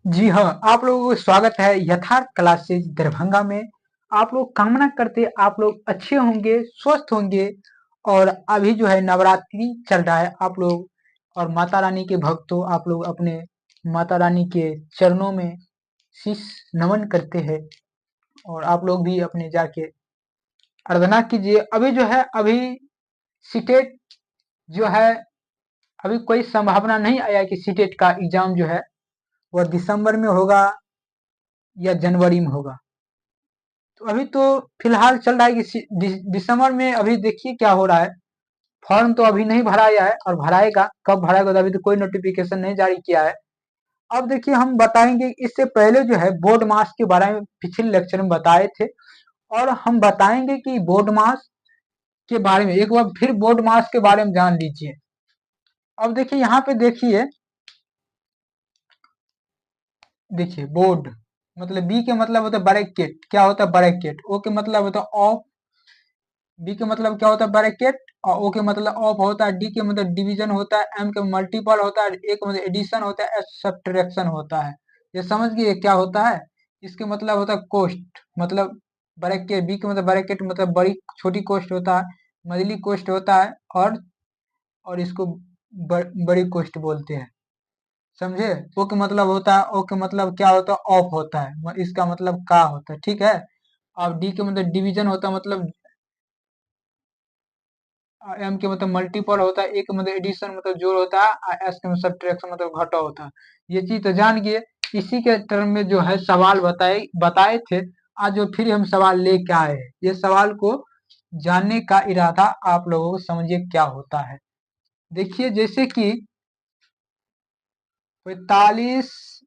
जी हाँ, आप लोगों को स्वागत है यथार्थ क्लासेस दरभंगा में। आप लोग कामना करते आप लोग अच्छे होंगे, स्वस्थ होंगे। और अभी जो है नवरात्रि चल रहा है, आप लोग और माता रानी के भक्तों आप लोग अपने माता रानी के चरणों में शीश नमन करते हैं। और आप लोग भी अपने जाके आराधना कीजिए। अभी जो है अभी सीटेट जो है, अभी कोई संभावना नहीं आया कि सीटेट का एग्जाम जो है वह दिसंबर में होगा या जनवरी में होगा। तो अभी तो फिलहाल चल रहा है कि दिसंबर में। अभी देखिए क्या हो रहा है। फॉर्म तो अभी नहीं भराया है और भराएगा, कब भराएगा तो अभी तो कोई नोटिफिकेशन नहीं जारी किया है। अब देखिए हम बताएंगे, इससे पहले जो है बोर्ड मास के बारे में पिछले लेक्चर में बताए थे। और हम बताएंगे कि बोर्ड मास के बारे में एक बार फिर बोर्ड मास के बारे में जान लीजिए। अब देखिए यहाँ पे देखिए बोर्ड मतलब बी के मतलब होता है ब्रैकेट। क्या होता है ब्रैकेट? ओ के मतलब होता है ऑफ। बी के मतलब क्या होता है ब्रैकेट। और ओ के मतलब ऑफ होता है। डी के मतलब डिवीजन होता है। एम के मल्टीपल होता है। ए के मतलब एडिशन होता है। एस सब्ट्रैक्शन होता है। ये समझ गए क्या होता है? इसके मतलब होता है कोस्ट। मतलब ब्रैकेट बी के मतलब ब्रैकेट मतलब बड़ी छोटी कोस्ट होता है, मझली कोस्ट होता है। और इसको बड़ी कोस्ट बोलते हैं। समझे? ओ के मतलब होता है, ओ के मतलब क्या होता है ऑफ होता है, इसका मतलब का होता है। ठीक है। अब डी के मतलब डिवीजन होता है, मतलब एम के मतलब मल्टीपल होता है। ए के मतलब एडिशन मतलब जोड़ होता है। एस के मतलब सब्ट्रैक्शन मतलब घटाव होता है। ये चीज तो जान गए। इसी के टर्म में जो है सवाल बताए बताए थे। आज जो फिर हम सवाल लेके आए हैं, ये सवाल को जानने का इरादा आप लोगों को समझिए क्या होता है। देखिए जैसे कि 45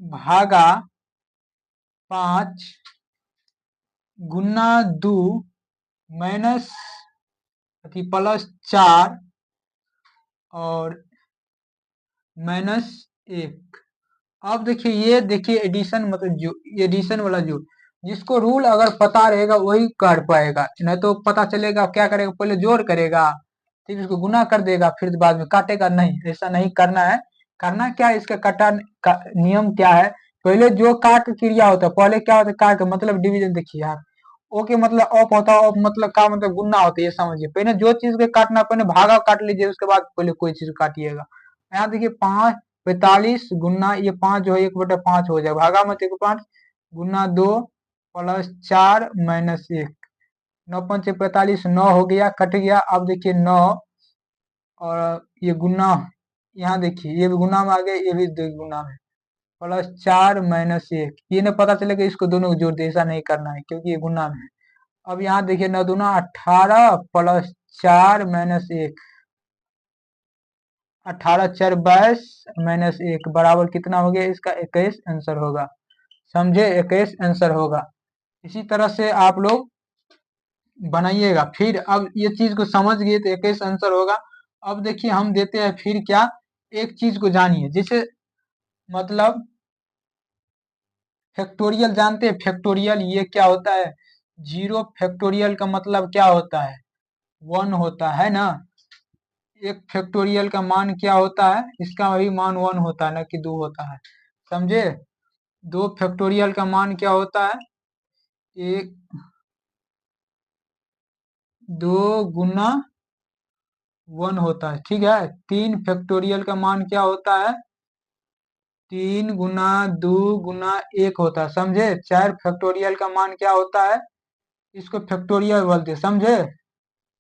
भागा 5 गुना 2 माइनस प्लस 4 और माइनस 1। अब देखिए ये देखिए एडिशन मतलब जो एडिशन वाला जो जिसको रूल अगर पता रहेगा वही कर पाएगा, नहीं तो पता चलेगा क्या करेगा, पहले जोड़ करेगा, फिर उसको गुना कर देगा, फिर बाद में काटेगा। नहीं, ऐसा नहीं करना है। करना क्या है, इसका नियम क्या है? पहले जो काट क्रिया होता है, पहले क्या होता है काट मतलब डिवीजन। देखिए यार, ओके मतलब ऑफ होता है, ऑफ मतलब का मतलब गुना होता है। ये समझिए, पहले जो चीज के काटना पहले भागा काट लीजिए, उसके बाद पहले कोई चीज काटिएगा। यहाँ देखिए 45 गुना ये 5 जो है 1/5 हो जाएगा, भागा मत 1/5 गुना 2 प्लस 4 माइनस 1। 9×5 = 45, 9 हो गया, कट गया। अब देखिए 9 और ये गुना, यहाँ देखिए ये भी गुना में आ गया, ये भी गुना में। प्लस 4 माइनस 1, ये ना पता चलेगा इसको दोनों को जोड़ दे, ऐसा नहीं करना है क्योंकि ये गुना में है। अब यहाँ देखिए 9 दूना 18 प्लस 4 माइनस 1। 18 4 22 माइनस 1 बराबर कितना हो गया? इसका 21 आंसर होगा। समझे? 21 आंसर होगा। इसी तरह से आप लोग बनाइएगा। फिर अब ये चीज को समझ गए तो 21 आंसर होगा। अब देखिए हम देते हैं फिर क्या, एक चीज को जानिए। जैसे मतलब फैक्टोरियल जानते हैं? फैक्टोरियल ये क्या होता है? जीरो फैक्टोरियल का मतलब क्या होता है? 1 होता है ना। एक फैक्टोरियल का मान क्या होता है? इसका भी मान 1 होता है, ना कि 2 होता है। समझे? 2 फैक्टोरियल का मान क्या होता है? एक 2 गुना 1 होता है। ठीक है। 3 फैक्टोरियल का मान क्या होता है? 3 गुना 2 गुना 1 होता है। समझे? 4 फैक्टोरियल का मान क्या होता है? इसको फैक्टोरियल बोलते हैं। समझे?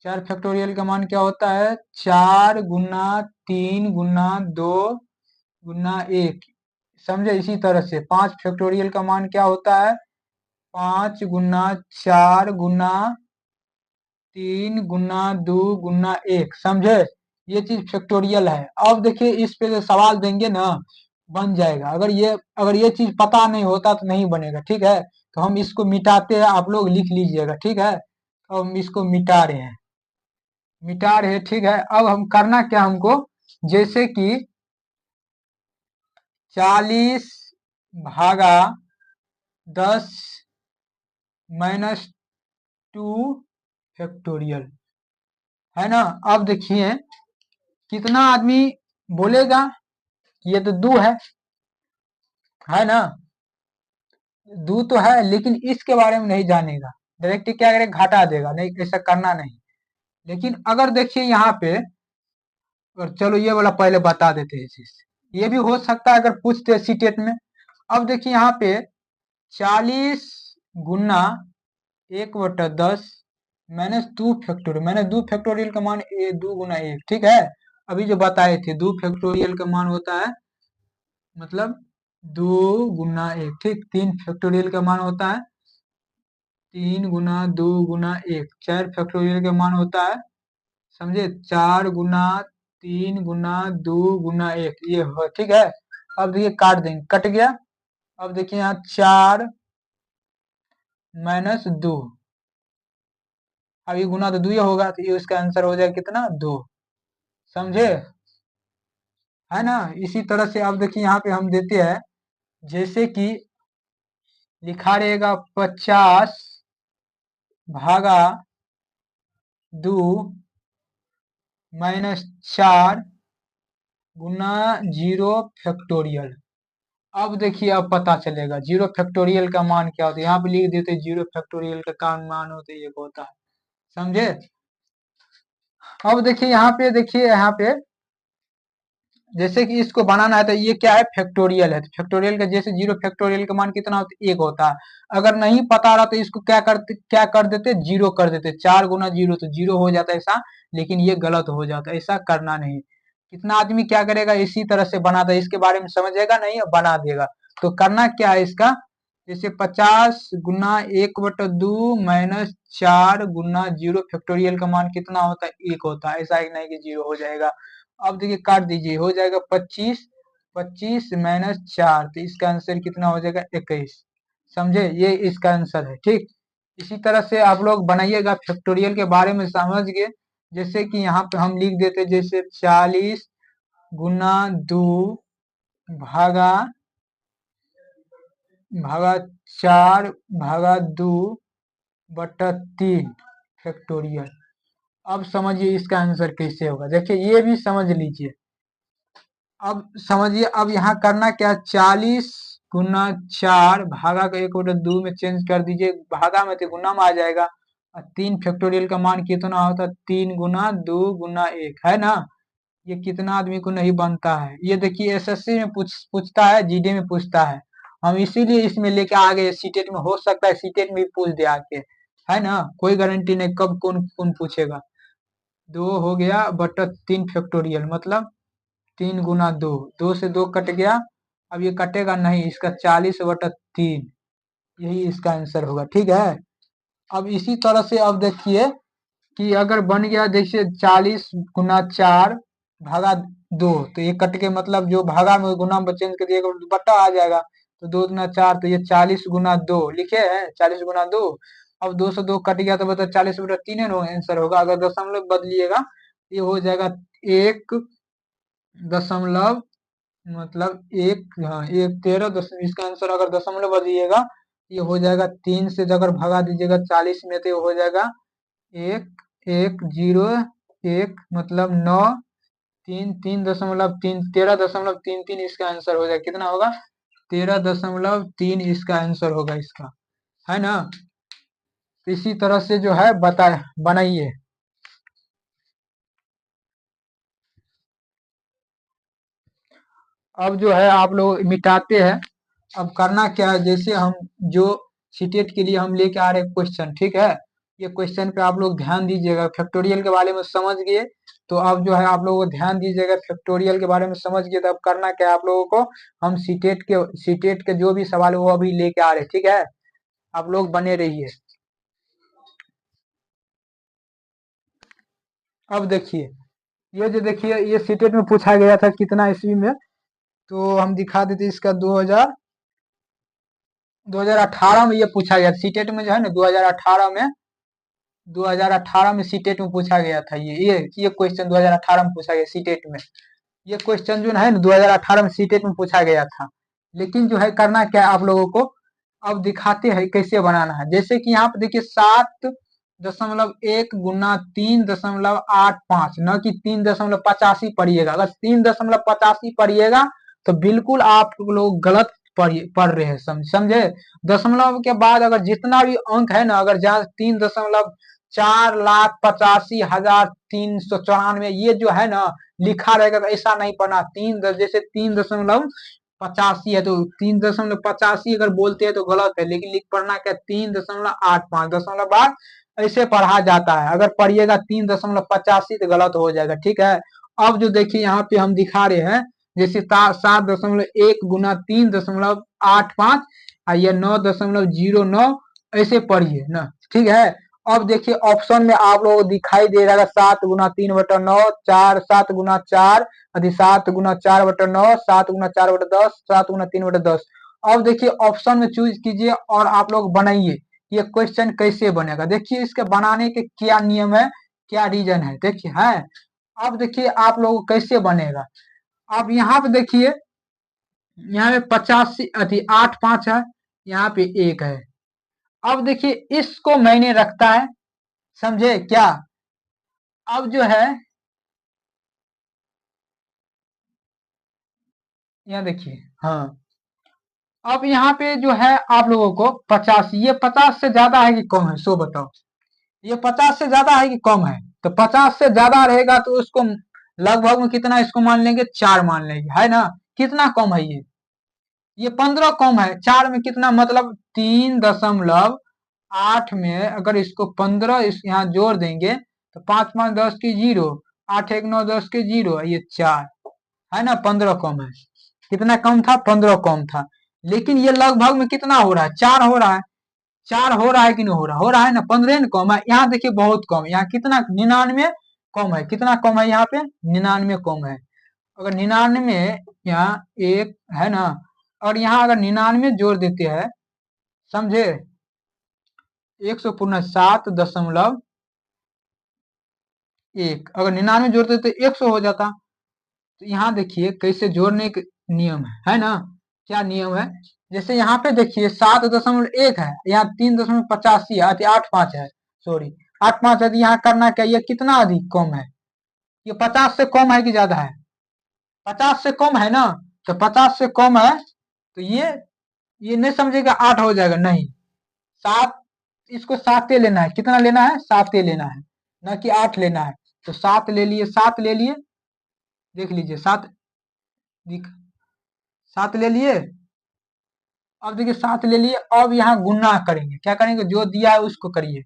4 फैक्टोरियल का मान क्या होता है? 4 गुना 3 गुना 2 गुना 1। समझे? इसी तरह से 5 फैक्टोरियल का मान क्या होता है? 5 गुना 4 गुना 3 गुना 2 गुना 1। समझे? ये चीज फैक्टोरियल है। अब देखिए इस पे जो सवाल देंगे ना, बन जाएगा। अगर ये चीज पता नहीं होता तो नहीं बनेगा। ठीक है। तो हम इसको मिटाते हैं, आप लोग लिख लीजिएगा। ठीक है। तो हम इसको मिटा रहे हैं। ठीक है। अब हम करना क्या हमको, जैसे कि 40 भागा 10 माइनस 2 फैक्टोरियल है ना। अब देखिए कितना आदमी बोलेगा कि ये तो 2 है। है ना। दू तो है लेकिन इसके बारे में नहीं जानेगा, डायरेक्ट क्या करेगा, घटा देगा, नहीं ऐसा करना नहीं। लेकिन अगर देखिए यहाँ पे, और चलो ये वाला पहले बता देते हैं चीज, ये भी हो सकता है अगर पूछते सीटेट में। अब देखिए यहाँ पे 40 गुना 1/10 माइनस 2 फैक्टोरियल, मैंने 2 फैक्टोरियल का मान 2 गुना 1, ठीक है। अभी जो बताए थे 2 फैक्टोरियल का मान होता है मतलब 2 गुना 1, ठीक। 3 फैक्टोरियल का मान होता है 3 गुना 2 गुना 1, 4 फैक्टोरियल का मान होता है, समझे, 4 गुना 3 गुना 2 गुना 1, ये हो, ठीक है। अब देखिए काट देंगे, कट गया। अब देखिए यहाँ 4 - 2, अब ये गुना तो 2 ही होगा, तो ये उसका आंसर हो जाएगा कितना, 2, समझे, है ना। इसी तरह से अब देखिए यहाँ पे हम देते हैं, जैसे कि लिखा रहेगा 50/2 - 4 गुना 0 फैक्टोरियल। अब देखिए अब पता चलेगा 0 फैक्टोरियल का मान क्या होता है, यहाँ पे लिख देते 0 फैक्टोरियल का मान होता है, ये होता है, समझे। अब देखिए यहाँ पे जैसे कि इसको बनाना है, तो ये क्या है, फैक्टोरियल है, तो फैक्टोरियल का जैसे 0 फैक्टोरियल का मान कितना होता है, 1 होता है। अगर नहीं पता रहा तो इसको क्या कर देते, 0 कर देते, 4 गुना 0 तो 0 हो जाता है ऐसा, लेकिन ये गलत हो जाता है, ऐसा करना नहीं। कितना आदमी क्या करेगा, इसी तरह से बनाता है, इसके बारे में समझेगा नहीं और बना देगा। तो करना क्या है इसका, जैसे 50 गुना 1/2 माइनस 4 गुना 0 फैक्टोरियल का मान कितना होता है, 1 होता है, ऐसा नहीं कि 0 हो जाएगा। अब देखिए काट दीजिए, हो जाएगा 25, 25 - 4, तो इसका आंसर कितना हो जाएगा, 21, समझे, ये इसका आंसर है, ठीक। इसी तरह से आप लोग बनाइएगा, फैक्टोरियल के बारे में समझ गए। जैसे कि यहाँ पे हम लिख देते, जैसे 40 गुना 2 भागा भागा 4/2/3 फैक्टोरियल। अब समझिए इसका आंसर कैसे होगा, देखिए ये भी समझ लीजिए। अब समझिए, अब यहाँ करना क्या, 40 गुना 4 भागा का 1/2 में चेंज कर दीजिए, भागा में तो गुना में आ जाएगा, और 3 फैक्टोरियल का मान कितना होता है, 3 गुना 2 गुना 1, है ना। ये कितना आदमी को नहीं बनता है, ये देखिए एसएससी में पूछता है, जीडी में पूछता है, हम इसीलिए इसमें लेके आ गए, सीटेट में हो सकता है सीटेट में भी पूछ दे आके, है ना, कोई गारंटी नहीं कब कौन कौन पूछेगा। 2 हो गया बटा 3 फैक्टोरियल मतलब 3 गुना 2, 2 से 2 कट गया, अब ये कटेगा नहीं, इसका 40/3, यही इसका आंसर होगा, ठीक है। अब इसी तरह से अब देखिए कि अगर बन गया, देखिए 40 गुना 4 भागा 2, तो ये कट के मतलब जो भागा में गुना में चेंज कर दिएगा बट्टा आ जाएगा, तो 2 गुना 4, तो ये 40 गुना 2 लिखे हैं, 40 गुना 2। अब 2 से 2 कट गया तो बता 40/3 है आंसर होगा, अगर दशमलव बदलिएगा ये हो जाएगा 1 दशमलव मतलब 1, हाँ 1 13 इसका आंसर, अगर दशमलव बदलिएगा ये हो जाएगा 3 से अगर भगा दीजिएगा 40 में तो ये हो जाएगा 1 1 0 1 मतलब 9 3 3.3 13.33 इसका आंसर हो जाएगा, कितना होगा, 13.3 इसका आंसर होगा इसका, है ना। तो इसी तरह से जो है बनाइए। अब जो है आप लोग मिटाते हैं। अब करना क्या है, जैसे हम जो सीटेट के लिए हम लेके आ रहे हैं क्वेश्चन, ठीक है, ये क्वेश्चन पे आप लोग ध्यान दीजिएगा, फैक्टोरियल के बारे में समझ गए, तो अब जो है आप लोगों को ध्यान दीजिएगा, फैक्टोरियल के बारे में समझ गए, तो अब करना क्या है आप लोगों को, हम सीटेट के जो भी सवाल है वो अभी लेके आ रहे हैं, ठीक है, आप लोग बने रहिए। अब देखिए, ये जो देखिए ये सीटेट में पूछा गया था कितना ईस्वी में, तो हम दिखा देते इसका 2018 में ये पूछा गया, सीटेट में जो है ना 2018 में सीटेट में पूछा गया था, ये क्वेश्चन 2018 में पूछा गया सीटेट में, ये क्वेश्चन जो है ना 2018 में सीटेट में पूछा गया था। लेकिन जो है करना क्या है आप लोगों को, अब दिखाते हैं कैसे बनाना है। जैसे कि यहाँ पे देखिए 7.1 गुना 3.85, न कि 3.85 पढ़िएगा, अगर 3.85 पढ़िएगा तो बिल्कुल आप लोग गलत पढ़ रहे हैं, समझे। दशमलव के बाद अगर जितना भी अंक है ना, अगर जहाँ 3,4,85,394 ये जो है ना लिखा रहेगा तो ऐसा नहीं पढ़ना। जैसे 3.85 है तो 3.85 अगर बोलते हैं तो गलत है, लेकिन लिख पढ़ना क्या 3.85 दशमलव बाद ऐसे पढ़ा जाता है। अगर पढ़िएगा 3.85 तो गलत हो जाएगा, ठीक है। अब जो देखिए यहाँ पे हम दिखा रहे हैं, जैसे 7.1 गुना 3.85 और ये 9.09 ऐसे पढ़िए ना, ठीक है। अब देखिए ऑप्शन में आप लोगों को दिखाई दे रहा है 7 गुना 3/9, 4, 7 गुना 4 अधिक 7 गुना 4/9, 7 गुना 4/10, 7 गुना 3/10। अब देखिए ऑप्शन में चूज कीजिए और आप लोग बनाइए ये क्वेश्चन कैसे बनेगा। देखिए इसके बनाने के क्या नियम है, क्या रीजन है, देखिए है। अब देखिए आप लोग कैसे बनेगा। अब यहाँ पे देखिए, यहाँ पे 85 8 5 है, यहाँ पे 1 है। अब देखिए इसको मैंने रखता है, समझे क्या। अब जो है यहाँ देखिए, हाँ अब यहाँ पे जो है आप लोगों को 50, ये 50 से ज्यादा है कि कम है, सो बताओ। ये 50 से ज्यादा है कि कम है, तो 50 से ज्यादा रहेगा तो उसको लगभग में कितना इसको मान लेंगे 4 मान लेंगे, है ना। कितना कम है ये 15 कम है। 4 में कितना मतलब 3.8 में अगर इसको 15 इस यहाँ जोड़ देंगे तो 5 5 10 की 0, 8 1 9 10 की 0, ये 4 है ना। 15 कम है, कितना कम था 15 कम था। लेकिन ये लगभग में कितना हो रहा है 4 हो रहा है। 4 हो रहा है कि नहीं हो रहा है ना। 15 कम है, यहाँ देखिए बहुत कम है, यहाँ कितना 99 कम है। कितना कम है यहाँ पे 99 कम है। अगर 99 यहाँ एक है ना, और यहाँ अगर 99 जोड़ देते हैं, समझे 100 पूर्ण 7.1 अगर 99 जोड़ते तो 100 हो जाता। तो यहाँ देखिए कैसे जोड़ने के नियम है ना। क्या नियम है, जैसे यहाँ पे देखिए 7.1 है, यहाँ 3.85 है, 8.5 है, सॉरी 8.5 है। तो यहाँ करना क्या, ये कितना अधिक कम है, ये 50 से कम है कि ज्यादा है, 50 से कम है ना। तो 50 से कम है तो ये नहीं समझेगा 8 हो जाएगा, नहीं 7, इसको 7 लेना है। कितना लेना है 7 लेना है, ना कि 8 लेना है। तो 7 ले लिए, 7 ले लिए, देख लीजिए 7 7 ले लिए। अब देखिए 7 ले लिए, अब यहाँ गुना करेंगे, क्या करेंगे जो दिया है उसको करिए।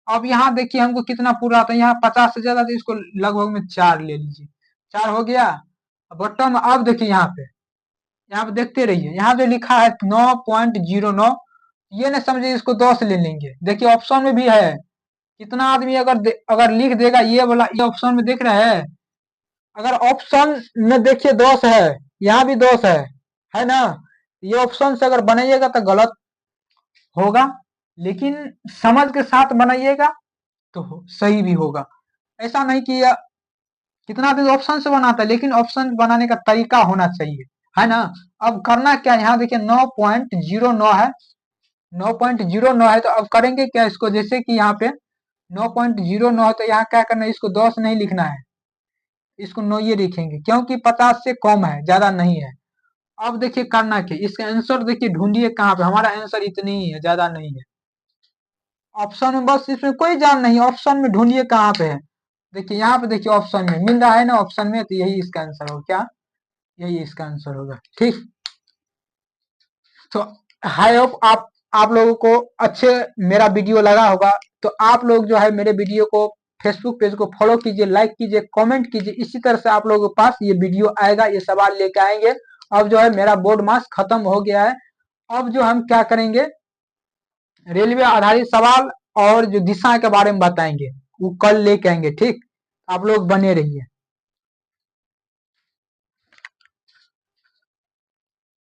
अब यहाँ देखिए हमको कितना पूरा आता है, यहाँ 50 से ज्यादा, तो इसको लगभग में 4 ले लीजिए, 4 हो गया। बॉटम अब देखिए यहाँ पे देखते रहिए, यहाँ जो लिखा है 9.09, ये नहीं समझे इसको 10 ले लेंगे। देखिए ऑप्शन में भी है, कितना आदमी अगर लिख देगा ये वाला, ये ऑप्शन में देख रहे हैं। अगर ऑप्शन में देखिए 10 है, यहाँ भी 10 है ना। ये ऑप्शन से अगर बनाइएगा तो गलत होगा, लेकिन समझ के साथ बनाइएगा तो सही भी होगा। ऐसा नहीं कि कितना भी ऑप्शन से बनाता है, लेकिन ऑप्शन बनाने का तरीका होना चाहिए, है ना। अब करना क्या, यहाँ देखिए 9.09 है, 9.09 है। तो अब करेंगे क्या इसको, जैसे कि यहाँ पे 9.09 है तो यहाँ क्या करना है, इसको 10 नहीं लिखना है, इसको 9 ये लिखेंगे, क्योंकि 50 से कम है, ज्यादा नहीं है। अब देखिए करना क्या, इसका आंसर देखिए ढूंढिए कहाँ पे, हमारा आंसर इतनी ही है, ज्यादा नहीं है। ऑप्शन में बस, इसमें कोई जान नहीं, ऑप्शन में ढूंढिए कहाँ पे है। देखिए यहाँ पे देखिए ऑप्शन में मिल रहा है ना, ऑप्शन में, तो यही इसका आंसर होगा, क्या यही इसका आंसर होगा, ठीक। तो आई होप आप लोगों को अच्छे मेरा वीडियो लगा होगा। तो आप लोग जो है मेरे वीडियो को फेसबुक पेज को फॉलो कीजिए, लाइक कीजिए, कमेंट कीजिए। इसी तरह से आप लोगों के पास ये वीडियो आएगा, ये सवाल लेके आएंगे। अब जो है मेरा बोर्ड मास खत्म हो गया है। अब जो हम क्या करेंगे, रेलवे आधारित सवाल और जो दिशा के बारे में बताएंगे वो कल लेके आएंगे, ठीक। आप लोग बने रहिए।